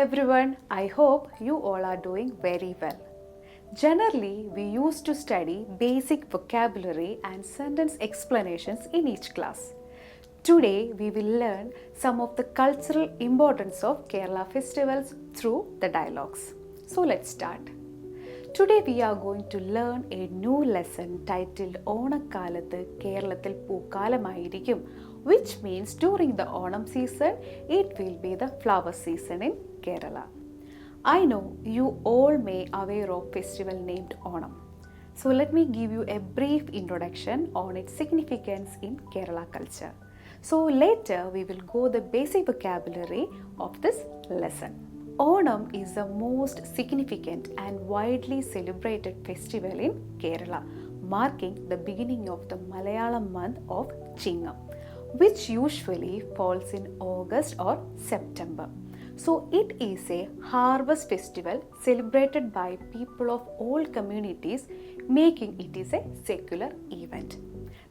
everyone, I hope you all are doing very well. Generally, we used to study basic vocabulary and sentence explanations in each class. Today, we will learn some of the cultural importance of Kerala festivals through the dialogues. So let's start. Today we are going to learn a new lesson titled Onakkalathu Keralathil Pookkalamayirikkum, which means during the Onam season it will be the flower season in Kerala. I know you all may aware of festival named Onam. So let me give you a brief introduction on its significance in Kerala culture. So later we will go the basic vocabulary of this lesson. Onam is the most significant and widely celebrated festival in Kerala, marking the beginning of the Malayalam month of Chingam, which usually falls in August or September. So it is a harvest festival celebrated by people of all communities, making it is a secular event.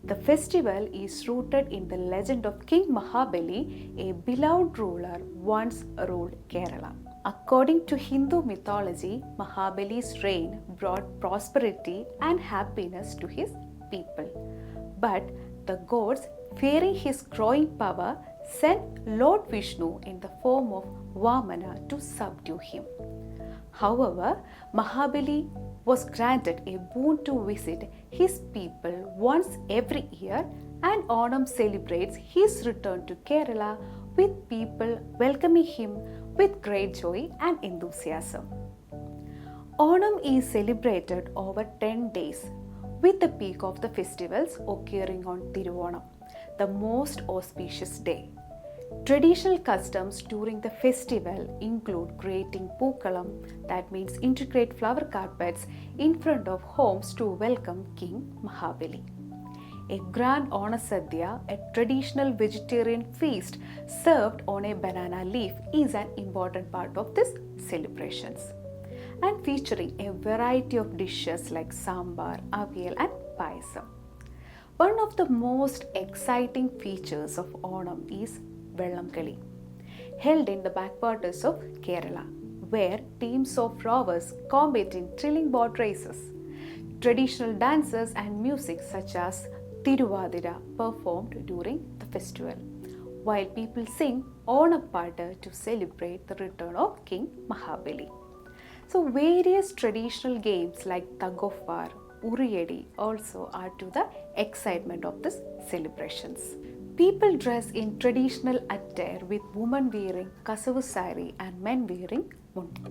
The festival is rooted in the legend of King Mahabali, a beloved ruler once ruled Kerala. According to Hindu mythology, Mahabali's reign brought prosperity and happiness to his people. But the gods, fearing his growing power, sent Lord Vishnu in the form of Vamana to subdue him. However, Mahabali was granted a boon to visit his people once every year, and Onam celebrates his return to Kerala with people welcoming him with great joy and enthusiasm. Onam is celebrated over 10 days, with the peak of the festivals occurring on Thiruvonam, the most auspicious day. Traditional customs during the festival include creating pookalam, that means intricate flower carpets, in front of homes to welcome King Mahabali. A grand Onasadhya, a traditional vegetarian feast served on a banana leaf, is an important part of these celebrations, and featuring a variety of dishes like sambar, avial and payasam. One of the most exciting features of Onam is Vellamkali, held in the backwaters of Kerala, where teams of rowers compete in thrilling boat races. Traditional dances and music such as Tiruvadira performed during the festival, while people sing Onappaattu to celebrate the return of King Mahabali. So various traditional games like tug of war, Uriyadi also add to the excitement of these celebrations. People dress in traditional attire, with women wearing kasavu sari and men wearing mundi.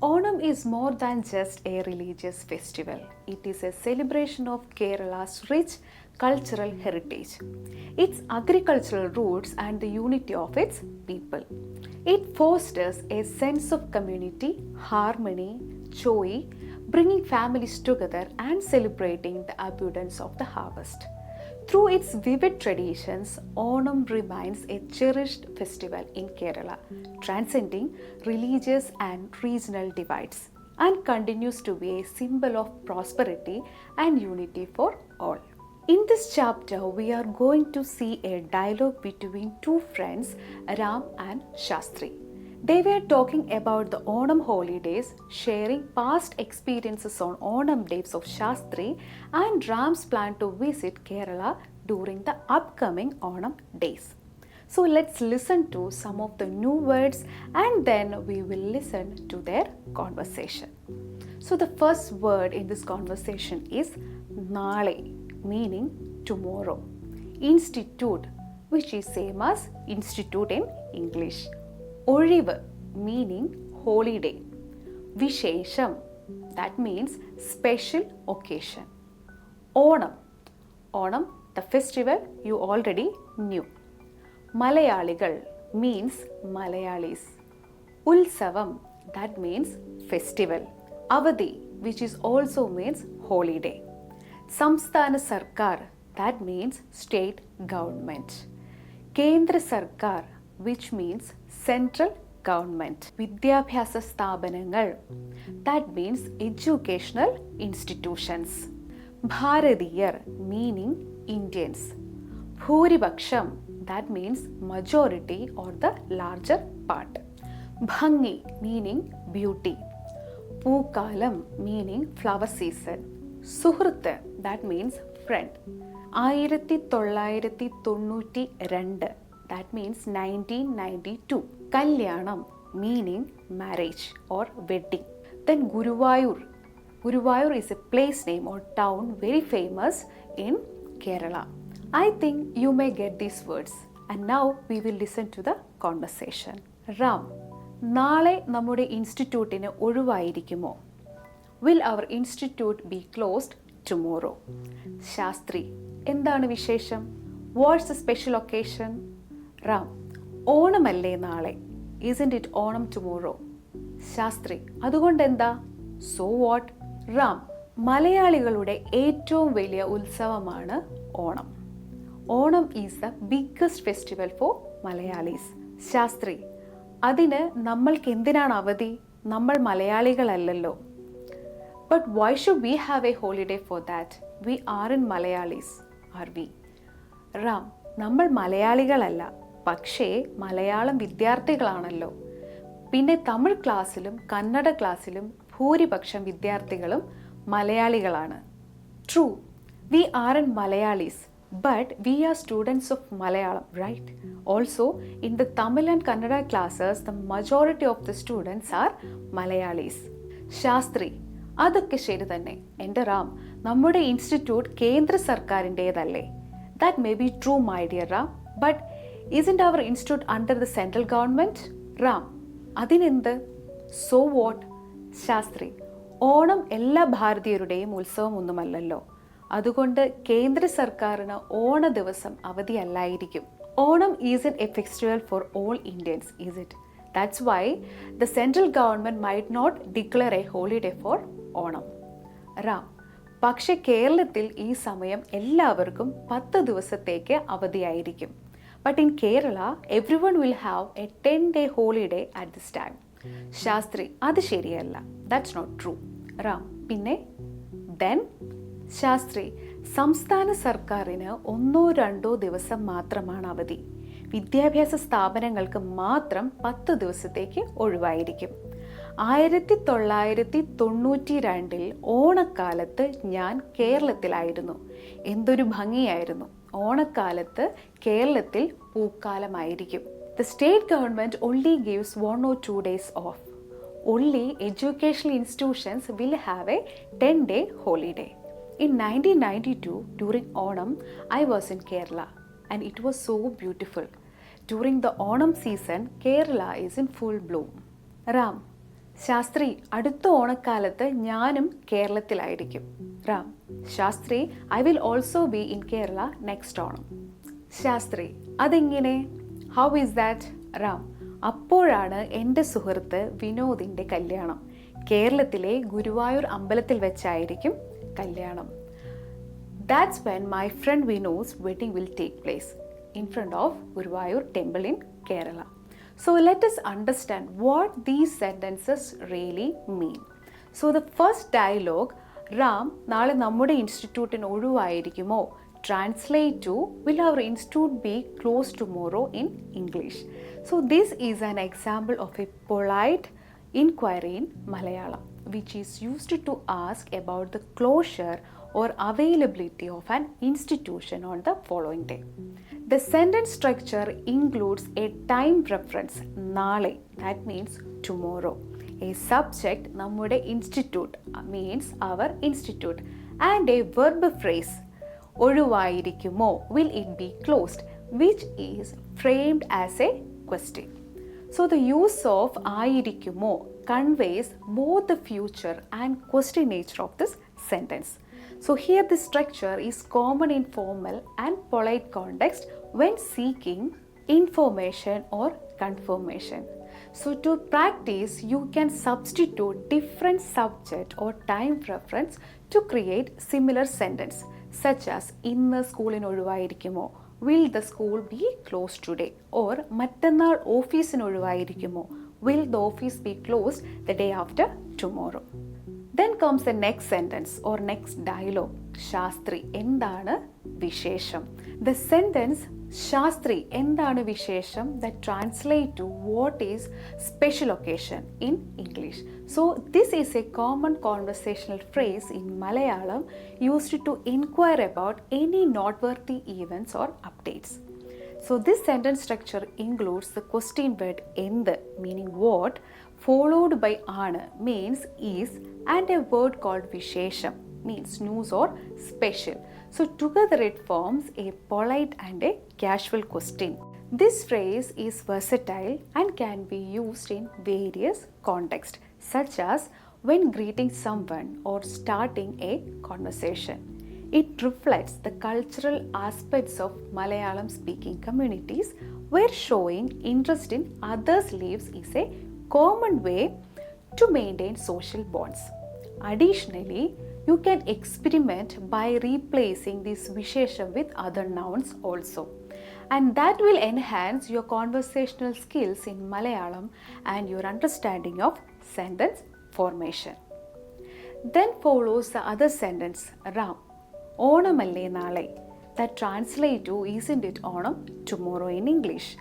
Onam is more than just a religious festival. It is a celebration of Kerala's rich cultural heritage, its agricultural roots and the unity of its people. It fosters a sense of community, harmony, joy, bringing families together and celebrating the abundance of the harvest. Through its vivid traditions, Onam remains a cherished festival in Kerala, transcending religious and regional divides, and continues to be a symbol of prosperity and unity for all. In this chapter, we are going to see a dialogue between two friends, Ram and Shastri. They were talking about the Onam holidays, sharing past experiences on Onam days of Shastri and Ram's plan to visit Kerala during the upcoming Onam days. So let's listen to some of the new words and then we will listen to their conversation. So the first word in this conversation is Nale, meaning tomorrow. Institute, which is same as institute in English. Olive, meaning holiday. Vishesham, that means special occasion. Onam, Onam, the festival you already knew. Malayaligal means Malayalis. Ulsavam, that means festival. Avadi, which is also means holiday. Samsthana Sarkar, that means state government. Kendra Sarkar, which means central government. Vidyabhyasa Sthapanangal, that means educational institutions. Bharatiyar, meaning Indians. Bhuribaksham, that means majority or the larger part. Bhangi meaning beauty. Pookalam meaning flower season. Suhrute, that means friend. 1992, that means 1992. Kalyanam meaning marriage or wedding. Then Guruvayur. Guruvayur is a place name or town very famous in Kerala. I think you may get these words. And now we will listen to the conversation. Ram, നാളെ നമ്മുടെ ഇൻസ്റ്റിറ്റ്യൂട്ടിന് ഒഴിവായിരിക്കുമോ? Will our institute be closed tomorrow? Shastri, എന്താണ് വിശേഷം? What's the special occasion? Ram, ഓണമല്ലേ നാളെ? Isn't it Onam tomorrow? Shastri, അതുകൊണ്ട് എന്താ? So what? Ram, മലയാളികളുടെ ഏറ്റവും വലിയ ഉത്സവമാണ് Onam. Onam is the biggest festival for Malayalis. Shastri, അതിന് നമ്മൾക്ക് എന്തിനാണ് അവധി? നമ്മൾ മലയാളികളല്ലല്ലോ. But why should we have a holiday for that? We aren't Malayalis, are we? Ram, നമ്മൾ മലയാളികളല്ല, പക്ഷേ മലയാളം വിദ്യാർത്ഥികളാണല്ലോ. പിന്നെ തമിഴ് ക്ലാസ്സിലും കന്നഡ ക്ലാസ്സിലും ഭൂരിപക്ഷം വിദ്യാർത്ഥികളും മലയാളികളാണ്. True, we aren't Malayalis, but we are students of Malayalam, right? Also, in the Tamil and Kannada classes, the majority of the students are Malayalis. Shastri, അതൊക്കെ ശരി തന്നെ. എൻ്റെ റാം, നമ്മുടെ ഇൻസ്റ്റിറ്റ്യൂട്ട് കേന്ദ്ര സർക്കാരിൻ്റേതല്ലേ? That may be true, my dear Ram, but isn't our institute under the central government? Ram, അതിനെന്ത്? So what? Shastri, Onam എല്ലാ ഭാരതീയരുടെയും ഉത്സവമൊന്നുമല്ലല്ലോ. അതുകൊണ്ട് കേന്ദ്ര സർക്കാരിന് ഓണ ദിവസം അവധിയല്ലായിരിക്കും. Onam isn't a festival for all Indians, is it? That's why the central government might not declare a holiday for Onam. Ram, പക്ഷെ കേരളത്തിൽ ഈ സമയം എല്ലാവർക്കും 10 ദിവസത്തേക്ക് അവധിയായിരിക്കും. But in Kerala, everyone will have a 10-day holiday at this time. Shastri, അത് ശരിയല്ല. That's not true. Ram, പിന്നെ? Then? ശാസ്ത്രി, സംസ്ഥാന സർക്കാരിന് 1-2 ദിവസം മാത്രമാണ് അവധി. വിദ്യാഭ്യാസ സ്ഥാപനങ്ങൾക്ക് മാത്രം 10 ദിവസത്തേക്ക് ഒഴിവായിരിക്കും. 1992 ഓണക്കാലത്ത് ഞാൻ കേരളത്തിലായിരുന്നു. എന്തൊരു ഭംഗിയായിരുന്നു! ഓണക്കാലത്ത് കേരളത്തിൽ പൂക്കാലമായിരിക്കും. The state government only gives 1 or 2 days off. Only educational institutions will have a 10-day holiday. In 1992, during Onam, I was in Kerala and it was so beautiful. During the Onam season, Kerala is in full bloom. Ram, Shastri, അടുത്ത ഓണക്കാലത്ത് ഞാനും കേരളത്തിലായിരിക്കും. Ram, Shastri, I will also be in Kerala next Onam. Shastri, അതെങ്ങനെ? How is that? Ram, അപ്പോഴാണ് എൻ്റെ സുഹൃത്ത് വിനോദിൻ്റെ കല്യാണം. കേരളത്തിലെ ഗുരുവായൂർ അമ്പലത്തിൽ വെച്ചായിരിക്കും കല്യാണം. That's when my friend Vinod's wedding will take place in front of Guruvayur temple in Kerala. So let us understand what these sentences really mean. So the first dialogue, Ram, നാളെ നമ്മുടെ ഇൻസ്റ്റിറ്റ്യൂട്ടിന് ഒഴിവായിരിക്കുമോ? Translate to, will our institute be closed tomorrow in English? So this is an example of a polite inquiry in Malayalam, which is used to ask about the closure or availability of an institution on the following day. The sentence structure includes a time reference, നാളെ, that means tomorrow. A subject, നമ്മുടെ institute, means our institute, and a verb phrase, ഒഴിവായിരിക്കുമോ, will it be closed, which is framed as a question. So the use of ആയിരിക്കുമോ conveys both the future and question nature of this sentence. So here the structure is common in formal and polite context when seeking information or confirmation. So to practice, you can substitute different subject or time reference to create similar sentence, such as ഇന്ന് സ്കൂളിന് ഒഴിവായിരിക്കുമോ, will the school be closed today, or മറ്റന്നാൾ ഓഫീസിന് ഒഴിവായിരിക്കുമോ, will the office be closed the day after tomorrow. Then comes the next sentence or next dialogue. Shastri, എന്താണ് വിശേഷം. The sentence Shastri എന്താണ് വിശേഷം that translate to what is special occasion in English. So this is a common conversational phrase in Malayalam used to inquire about any noteworthy events or updates. So this sentence structure includes the question word endu meaning what, followed by ana means is, and a word called vishesham means news or special. So together it forms a polite and a casual question. This phrase is versatile and can be used in various contexts, such as when greeting someone or starting a conversation. It reflects the cultural aspects of Malayalam speaking communities, where showing interest in others' lives is a common way to maintain social bonds. Additionally, you can experiment by replacing this vishesham with other nouns also, and that will enhance your conversational skills in Malayalam and your understanding of sentence formation. Then follows the other sentence Ram Onam alle nale, that translate to isn't it Onam tomorrow in English.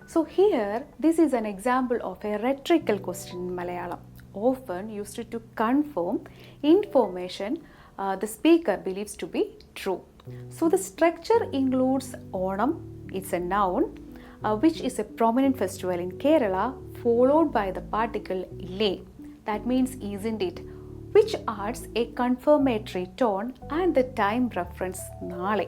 So here this is an example of a rhetorical question in Malayalam, often used to confirm information the speaker believes to be true. So the structure includes Onam, it's a noun, which is a prominent festival in Kerala, followed by the particle le, that means isn't it, which adds a confirmatory tone and the time reference nale.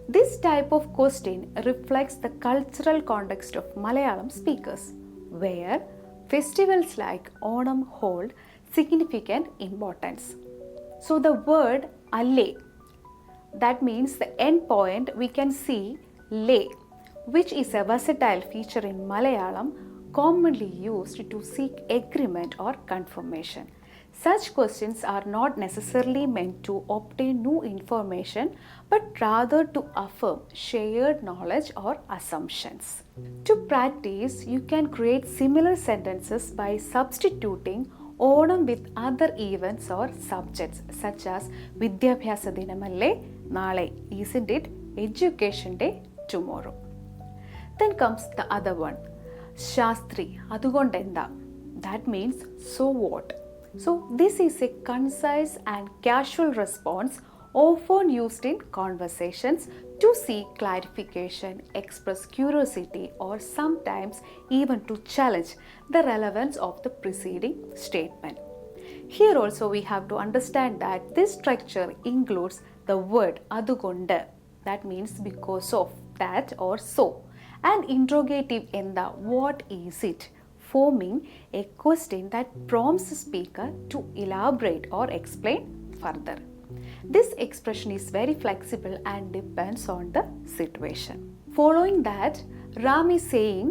This type of question reflects the cultural context of Malayalam speakers, where festivals like Onam hold significant importance. So the word alle, that means the end point, we can see le, which is a versatile feature in Malayalam commonly used to seek agreement or confirmation. Such questions are not necessarily meant to obtain new information, but rather to affirm shared knowledge or assumptions. To practice, you can create similar sentences by substituting Onam with other events or subjects, such as Vidyabhyasa Dinamalle Nale, isn't it Education Day tomorrow. Then comes the other one, Shastri, Adugondenda, that means so what. So this is a concise and casual response often used in conversations to seek clarification, express curiosity, or sometimes even to challenge the relevance of the preceding statement. Here also we have to understand that this structure includes the word adukonde, that means because of, that or so, and interrogative enda, what is it, forming a question that prompts the speaker to elaborate or explain further. This expression is very flexible and depends on the situation. Following that, Ram is saying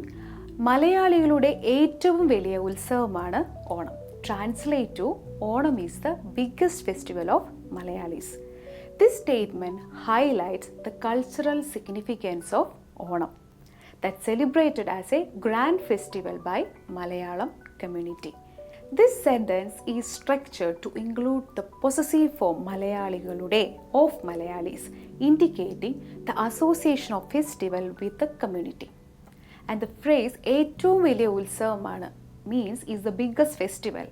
മലയാളികളുടെ ഏറ്റവും വലിയ ഉത്സവമാണ് Onam. Translate to Onam is the biggest festival of Malayalis. This statement highlights the cultural significance of Onam, that's celebrated as a grand festival by Malayalam community. This sentence is structured to include the possessive form Malayaligalude of Malayalis, indicating the association of festival with the community. And the phrase ഏറ്റവും വലിയ ഉത്സവമാണ് means is the biggest festival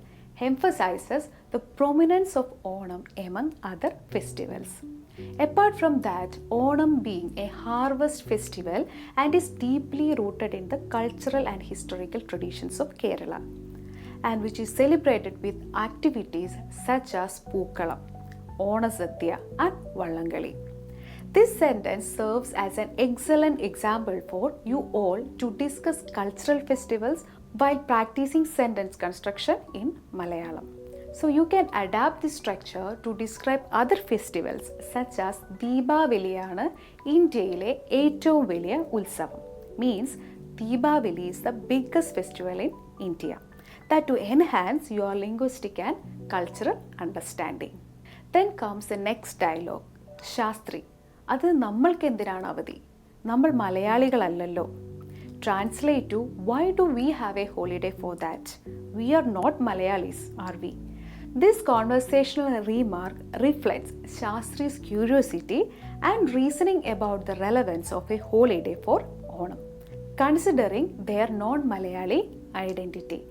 emphasizes the prominence of Onam among other festivals. Apart from that, Onam being a harvest festival and is deeply rooted in the cultural and historical traditions of Kerala, and which is celebrated with activities such as Pookalam, Onasadhya and Vallangali. This sentence serves as an excellent example for you all to discuss cultural festivals while practicing sentence construction in Malayalam. So you can adapt this structure to describe other festivals such as Deepavaliyana Indiyile ഏറ്റവും വലിയ ഉത്സവം, means Deepavali is the biggest festival in India, that to enhance your linguistic and cultural understanding. Then comes the next dialogue, Shastri, അത് നമ്മൾക്ക് എന്തിനാണ് അവധി, നമ്മൾ മലയാളികളല്ലല്ലോ. Translate to why do we have a holiday for that? We are not Malayalis, are we? This conversational remark reflects Shastri's curiosity and reasoning about the relevance of a holiday for Onam, considering their non-Malayali identity.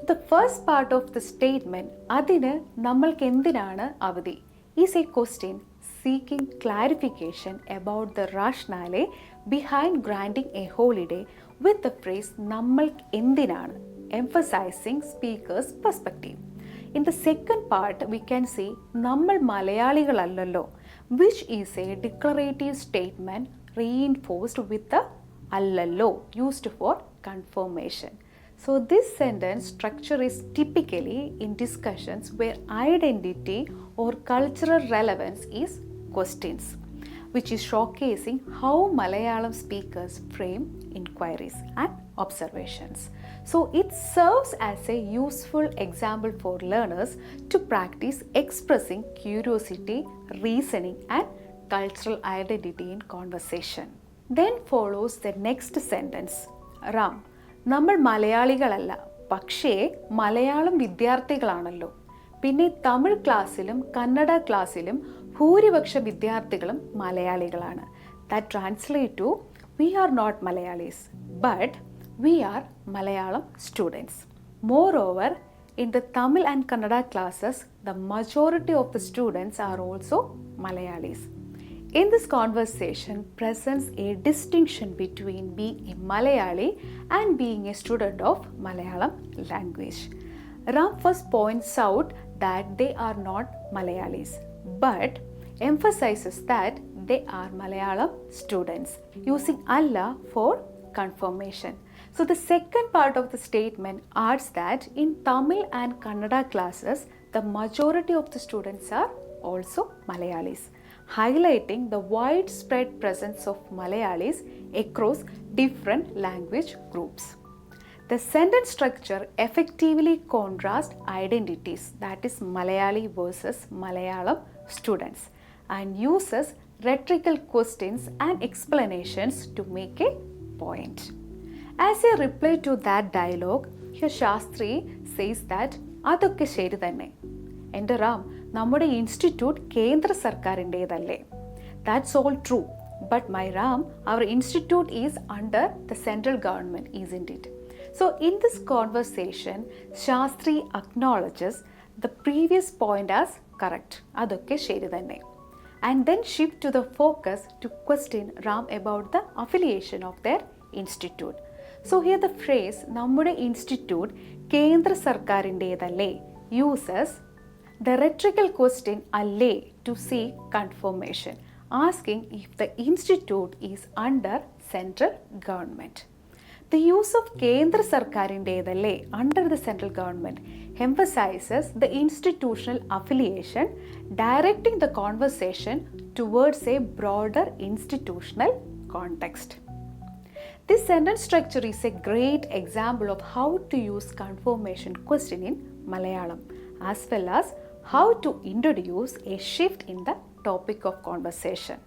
The first part of the statement, Adinu nammalku endinanu avadi, is a question seeking clarification about the rationale behind granting a holiday with the phrase nammalku endinanu, emphasizing speaker's perspective. In the second part, we can see nammal Malayaligalallallo, which is a declarative statement reinforced with the allallo used for confirmation. So this sentence structure is typically in discussions where identity or cultural relevance is questions, which is showcasing how Malayalam speakers frame inquiries and observations. So it serves as a useful example for learners to practice expressing curiosity, reasoning and cultural identity in conversation. Then follows the next sentence. Ram, നമ്മൾ മലയാളികളല്ല, പക്ഷേ മലയാളം വിദ്യാർത്ഥികളാണല്ലോ. പിന്നെ തമിഴ് ക്ലാസ്സിലും കന്നഡ ക്ലാസ്സിലും ഭൂരിപക്ഷ വിദ്യാർത്ഥികളും മലയാളികളാണ്. That translate to, we are not Malayalis, but we are Malayalam students. Moreover, in the Tamil and Kannada classes, the majority of the students are also Malayalis. In this conversation presents a distinction between being a Malayali and being a student of Malayalam language. Ram first points out that they are not Malayalis, but emphasizes that they are Malayalam students, using Allah for confirmation. So the second part of the statement adds that in Tamil and Kannada classes, the majority of the students are also Malayalis, highlighting the widespread presence of Malayalis across different language groups. The sentence structure effectively contrasts identities, that is Malayali versus Malayalam students, and uses rhetorical questions and explanations to make a point. As a reply to that dialogue, here Shastri says that അതൊക്കെ ശരി തന്നെ. എൻ്റെ റാം, നമ്മുടെ institute കേന്ദ്ര സർക്കാരിൻ്റേതല്ലേ? That's all true. But my Ram, our institute is under the central government, isn't it? So in this conversation, Shastri acknowledges the previous point as correct. അതൊക്കെ ശരി തന്നെ. And then shift to the focus to question Ram about the affiliation of their institute. So here the phrase നമ്മുടെ institute കേന്ദ്ര സർക്കാരിൻ്റേതല്ലേ uses the rhetorical question alle to seek confirmation, asking if the institute is under central government. The use of Kendra Sarkarindedale under the central government emphasizes the institutional affiliation, directing the conversation towards a broader institutional context. This sentence structure is a great example of how to use confirmation question in Malayalam, as well as how to introduce a shift in the topic of conversation.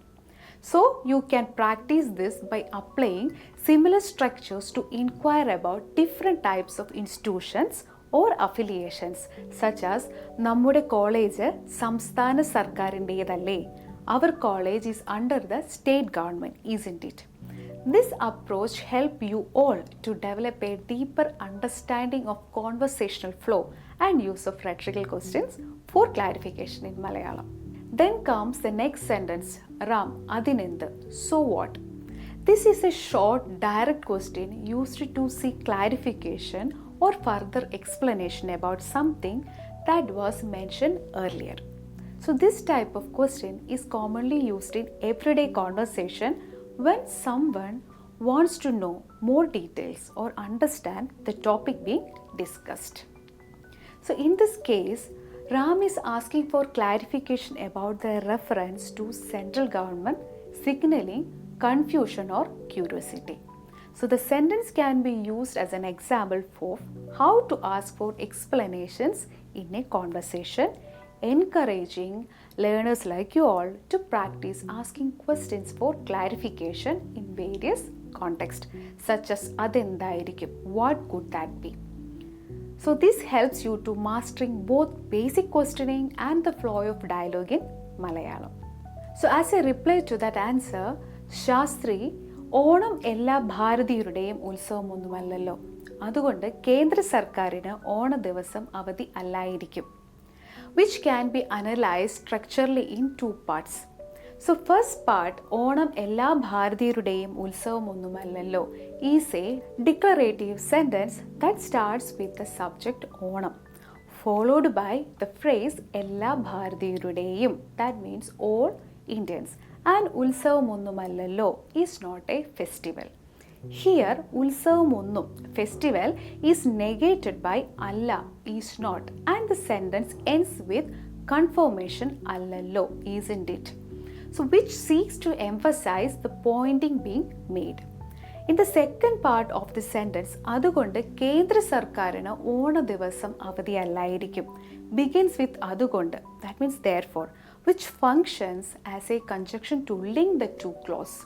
So you can practice this by applying similar structures to inquire about different types of institutions or affiliations, such as നമ്മുടെ college സംസ്ഥാന സർക്കാരിൻ്റേതല്ലേ, our college is under the state government, isn't it? This approach helps you all to develop a deeper understanding of conversational flow and use of rhetorical questions for clarification in Malayalam. Then comes the next sentence, Ram, adinendu, so what? This is a short, direct question used to seek clarification or further explanation about something that was mentioned earlier. So this type of question is commonly used in everyday conversation when someone wants to know more details or understand the topic being discussed. So in this case, Ram is asking for clarification about the reference to central government, signaling confusion or curiosity. So the sentence can be used as an example for how to ask for explanations in a conversation, encouraging learners like you all to practice asking questions for clarification in various contexts, such as adendayirikkum, what could that be? So this helps you to mastering both basic questioning and the flow of dialogue in Malayalam. So as a reply to that answer, Shastri, Onam എല്ലാ ഭാരതീയരുടെയും ഉത്സവമൊന്നുമല്ലല്ലോ, അതുകൊണ്ട് കേന്ദ്ര സർക്കാരിന് ഓണ ദിവസം അവധി അല്ലായിരിക്കും. Which can be analyzed structurally in two parts. So first part, Onam എല്ലാ ഭാരതീയരുടെയും ഉത്സവമൊന്നുമല്ലല്ലോ is a declarative sentence that starts with the subject Onam, followed by the phrase എല്ലാ ഭാരതീയരുടെയും, that means all Indians, and ഉത്സവമൊന്നുമല്ലല്ലോ is not a festival. Here, ഉത്സവമൊന്നും, festival, is negated by Allah, is not, and the sentence ends with confirmation അല്ലല്ലോ, isn't it? So which seeks to emphasize the pointing being made. In the second part of the sentence, അതുകൊണ്ട് കേന്ദ്ര സർക്കാരിന് ഓണ ദിവസം അവധി അല്ലായിരിക്കും, begins with അതുകൊണ്ട്, that means therefore, which functions as a conjunction to link the two clauses.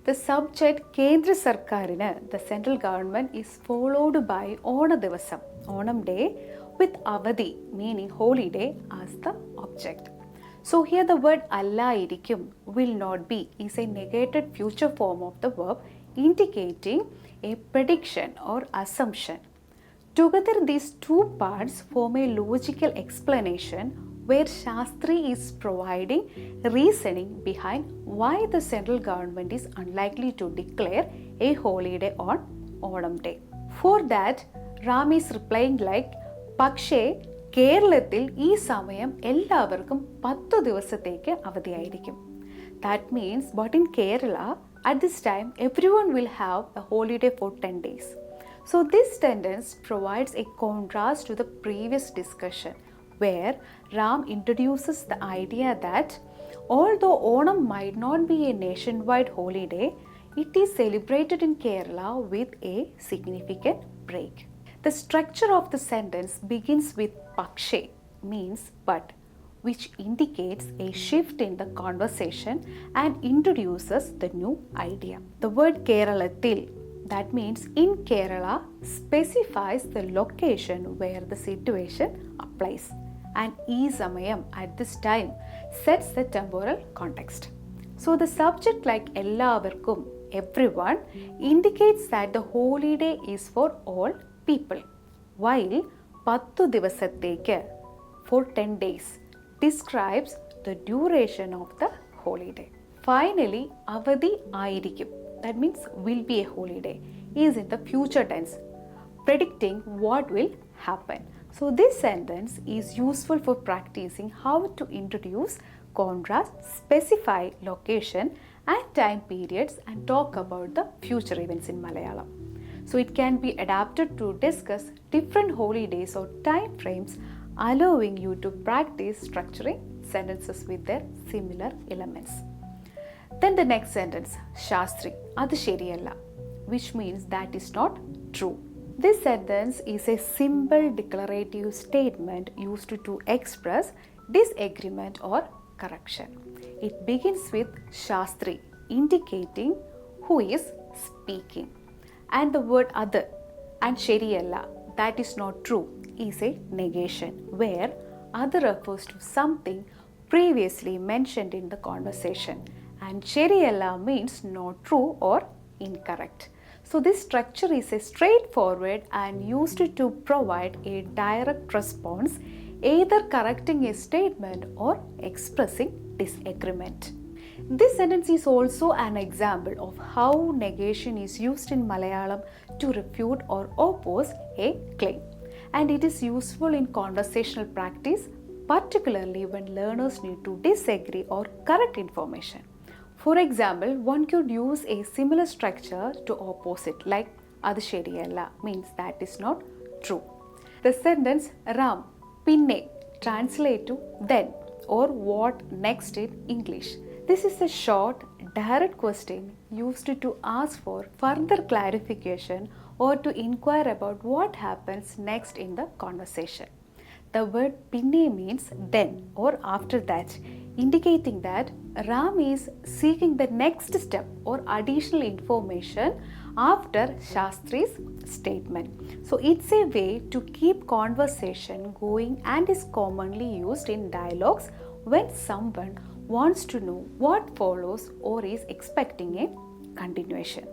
The subject കേന്ദ്ര സർക്കാരിന്, the central government, is followed by ഓണ ദിവസം, ഓണം day, with അവധി meaning holiday as the object. So here the word അല്ലായിരിക്കും, will not be, is a negated future form of the verb indicating a prediction or assumption. Together these two parts form a logical explanation where Shastri is providing reasoning behind why the central government is unlikely to declare a holiday on Onam day. For that, Ram is replying like, പക്ഷേ കേരളത്തിൽ ഈ സമയം എല്ലാവർക്കും 10 ദിവസത്തേക്ക് അവധിയായിരിക്കും. That means, but in Kerala, at this time, everyone will have a holiday for 10 days. So this sentence provides a contrast to the previous discussion, where Ram introduces the idea that although Onam might not be a nationwide holiday, it is celebrated in Kerala with a significant break. The structure of the sentence begins with pakshe, means but, which indicates a shift in the conversation and introduces the new idea. The word Keralathil, that means in Kerala, specifies the location where the situation applies, and E Samayam at this time sets the temporal context. So the subject like Ellavarkum, everyone, indicates that the holiday is for all people, while 10 ദിവസത്തേക്ക്, for 10 days, describes the duration of the holiday. Finally, avadhi ആയിരിക്കും, that means will be a holiday, is in the future tense, predicting what will happen. So this sentence is useful for practicing how to introduce, contrast, specify location and time periods, and talk about the future events in Malayalam. So it can be adapted to discuss different holidays or time frames, allowing you to practice structuring sentences with their similar elements. Then the next sentence, Shastri, adu ശരിയല്ല, which means that is not true. This sentence is a simple declarative statement used to express disagreement or correction. It begins with Shastri, indicating who is speaking, and the word other, and ശരിയല്ല, that is not true, is a negation, where other refers to something previously mentioned in the conversation, and ശരിയല്ല means not true or incorrect. So this structure is a straightforward and used to provide a direct response, either correcting a statement or expressing disagreement. This sentence is also an example of how negation is used in Malayalam to refute or oppose a claim, and it is useful in conversational practice, particularly when learners need to disagree or correct information. For example, one could use a similar structure to oppose it, like adu ശരിയല്ല means that is not true. The sentence Ram pinne translate to then or what next in English. This is a short, direct question used to ask for further clarification or to inquire about what happens next in the conversation. The word pinne means then or after that, indicating that Ram is seeking the next step or additional information after Shastri's statement. So it's a way to keep conversation going and is commonly used in dialogues when someone wants to know what follows or is expecting a continuation.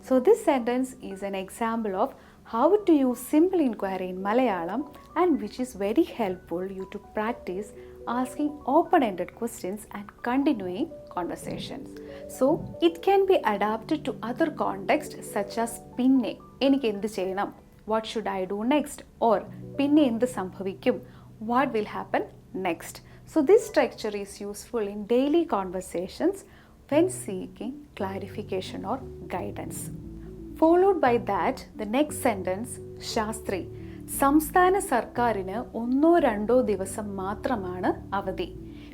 So this sentence is an example of how to use simple inquiry in Malayalam, and which is very helpful you to practice asking open-ended questions and continuing conversations. So it can be adapted to other contexts such as pinne enikku endu cheyanam, what should I do next, or pinne endu sambhavikkum, what will happen next. So this structure is useful in daily conversations when seeking clarification or guidance. Followed by that, the next sentence, Shastri, സംസ്ഥാന സർക്കാരിന് 1-2 ദിവസം മാത്രമാണ് അവധി.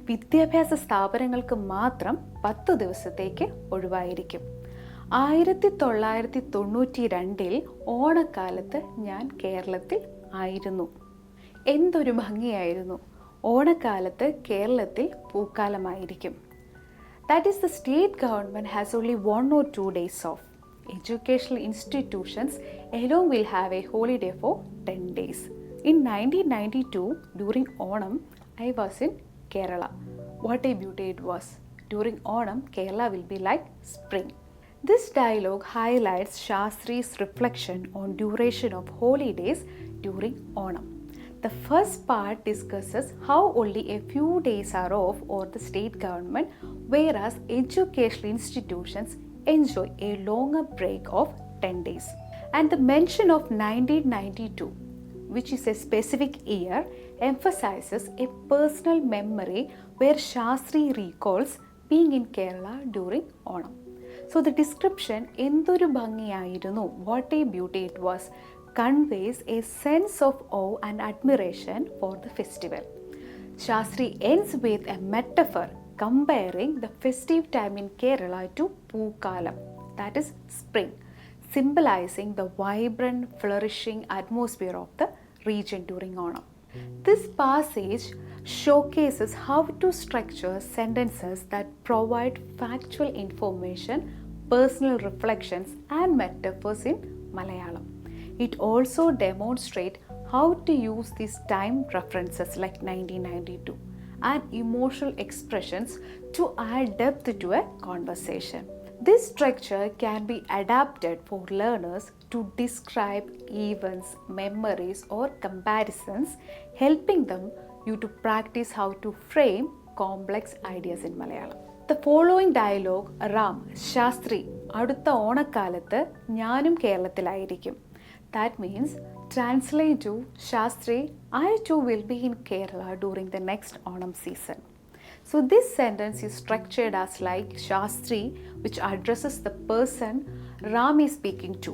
വിദ്യാഭ്യാസ സ്ഥാപനങ്ങൾക്ക് മാത്രം 10 ദിവസത്തേക്ക് ഒഴിവായിരിക്കും. 1992 ഓണക്കാലത്ത് ഞാൻ കേരളത്തിൽ ആയിരുന്നു. എന്തൊരു ഭംഗിയായിരുന്നു! ഓണക്കാലത്ത് കേരളത്തിൽ പൂക്കാലമായിരിക്കും. That is, the state government has only 1 or 2 days off. Educational institutions alone will have a holiday for 10 days. In 1992, during Onam, I was in Kerala. What a beauty it was! During Onam, Kerala will be like spring. This dialogue highlights Shastri's reflection on duration of holidays during Onam. The first part discusses how only a few days are off for the state government, whereas educational institutions enjoy a longer break of 10 days. And the mention of 1992, which is a specific year, emphasizes a personal memory where Shastri recalls being in Kerala during Onam. So the description, എന്തൊരു ഭംഗിയായിരുന്നു, what a beauty it was, conveys a sense of awe and admiration for the festival. Shastri ends with a metaphor comparing the festive time in Kerala to Pookalam, that is spring, symbolizing the vibrant, flourishing atmosphere of the region during Onam. This passage showcases how to structure sentences that provide factual information, personal reflections, and metaphors in Malayalam. It also demonstrates how to use these time references like 1992 and emotional expressions to add depth to a conversation. This structure can be adapted for learners to describe events, memories, or comparisons, helping them you to practice how to frame complex ideas in Malayalam. The following dialogue, Ram, Shastri, അടുത്ത ഓണക്കാലത്ത് ഞാനും കേരളത്തിലായിരിക്കും. That means, translate to Shastri, I too will be in Kerala during the next Onam season. So this sentence is structured as like Shastri, which addresses the person Ram is speaking to.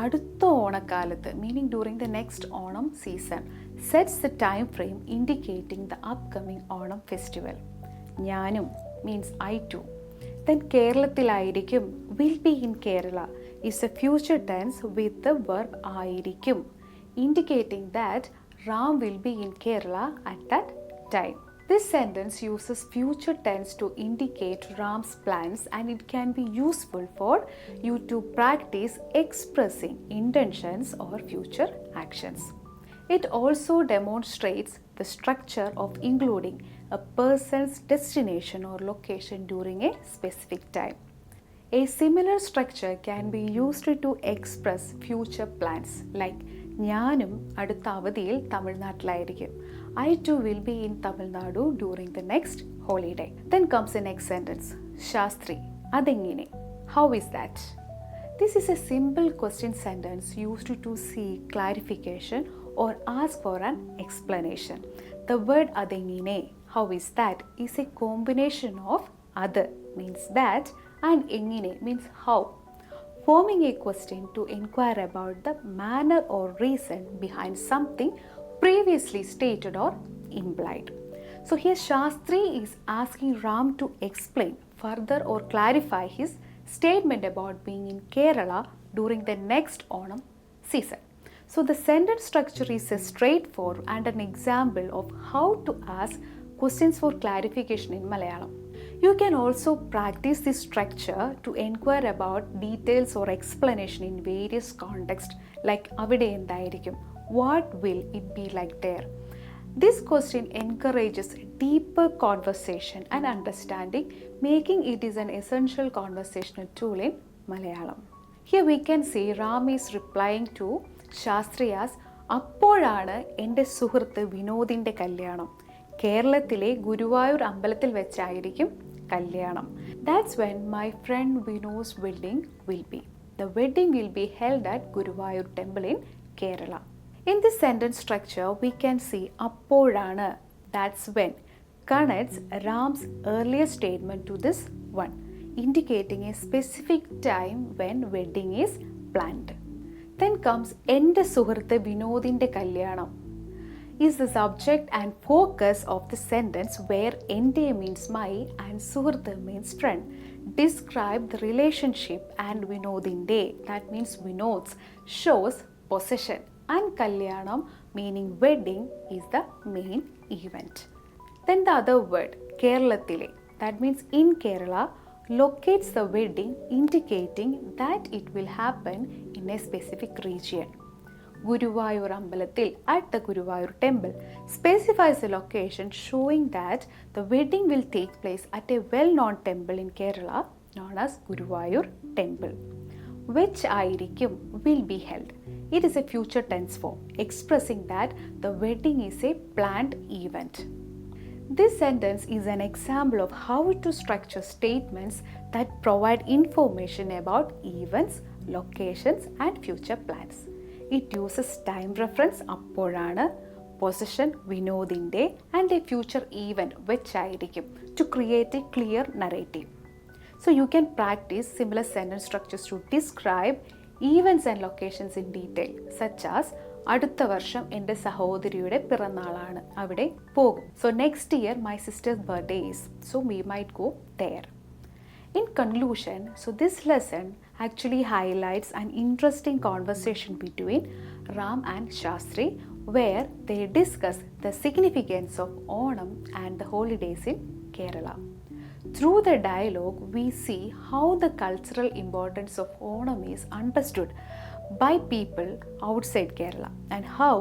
അടുത്ത ഓണക്കാലത്ത്, meaning during the next Onam season, sets the time frame indicating the upcoming Onam festival. ഞാനും means I too. Then കേരളത്തിലായിരിക്കും, will be in Kerala, is a future tense with the verb ആയിരിക്കും, indicating that Ram will be in Kerala at that time. This sentence uses future tense to indicate Ram's plans, and it can be useful for you to practice expressing intentions or future actions. It also demonstrates the structure of including a person's destination or location during a specific time. A similar structure can be used to express future plans like ഞാനും അടുത്ത അവധിയിൽ തമിഴ്നാട്ടിലായിരിക്കും. I too will be in Tamil Nadu during the next holiday. Then comes the next sentence, Shastri, അതെങ്ങനെ? How is that? This is a simple question sentence used to seek clarification or ask for an explanation. The word adengine, how is that, is a combination of other means that and engine means how, forming a question to inquire about the manner or reason behind something previously stated or implied. So here Shastri is asking Ram to explain further or clarify his statement about being in Kerala during the next Onam season. So the sentence structure is a straightforward and an example of how to ask questions for clarification in Malayalam. You can also practice this structure to inquire about details or explanation in various contexts like avide endayirikkum, what will it be like there. This question encourages deeper conversation and understanding, making it is an essential conversational tool in Malayalam. Here we can see Ram is replying to Shastriya's അപ്പോഴാണ് എൻ്റെ സുഹൃത്ത് വിനോദിൻ്റെ കല്യാണം. കേരളത്തിലെ ഗുരുവായൂർ അമ്പലത്തിൽ വെച്ചായിരിക്കും കല്യാണം. That's when my friend Vinod's wedding will be. The wedding will be held at Guruvayur temple in Kerala. In this sentence structure, we can see apporana, that's when, connects Ram's earlier statement to this one, indicating a specific time when wedding is planned. Then comes Ende Suhurthe Vinodinte Kalyanam is the subject and focus of the sentence where Ende means my and Suhurthe means friend. Describe the relationship and Vinodinte, that means Vinod's, shows possession. And Kalyanam meaning wedding is the main event. Then the other word, Keralathile, that means in Kerala, locates the wedding indicating that it will happen in a specific region. Guruvayur Ambalathil at the Guruvayur temple specifies the location showing that the wedding will take place at a well-known temple in Kerala known as Guruvayur temple. Which ayirikkum will be held. It is a future tense form expressing that the wedding is a planned event. This sentence is an example of how to structure statements that provide information about events, locations and future plans. It uses time reference apporana, possession vinodinte and a future event vechayirikkum to create a clear narrative. So you can practice similar sentence structures to describe events and locations in detail, such as അടുത്ത വർഷം എൻ്റെ സഹോദരിയുടെ പിറന്നാളാണ്, അവിടെ പോകും. So next year my sister's birthday is, so we might go there. In conclusion, so this lesson actually highlights an interesting conversation between Ram and Shastri where they discuss the significance of Onam and the holidays in Kerala. Through the dialogue, we see how the cultural importance of Onam is understood by people outside Kerala and how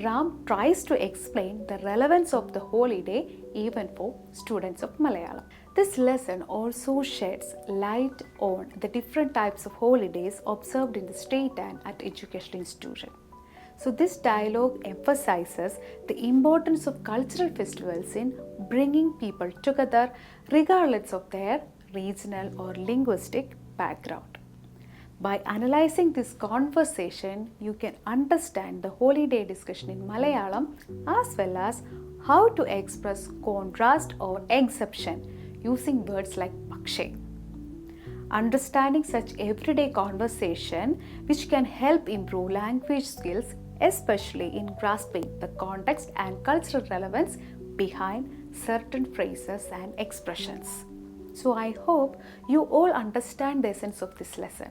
Ram tries to explain the relevance of the holiday even for students of Malayalam. This lesson also sheds light on the different types of holidays observed in the state and at educational institutions. So this dialogue emphasizes the importance of cultural festivals in bringing people together regardless of their regional or linguistic background. By analyzing this conversation, you can understand the holiday discussion in Malayalam as well as how to express contrast or exception using words like pakshe. Understanding such everyday conversation which can help improve language skills, especially in grasping the context and cultural relevance behind certain phrases and expressions. So I hope you all understand the essence of this lesson.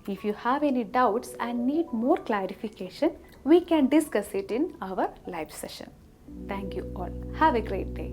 If you have any doubts and need more clarification, we can discuss it in our live session. Thank you all. Have a great day.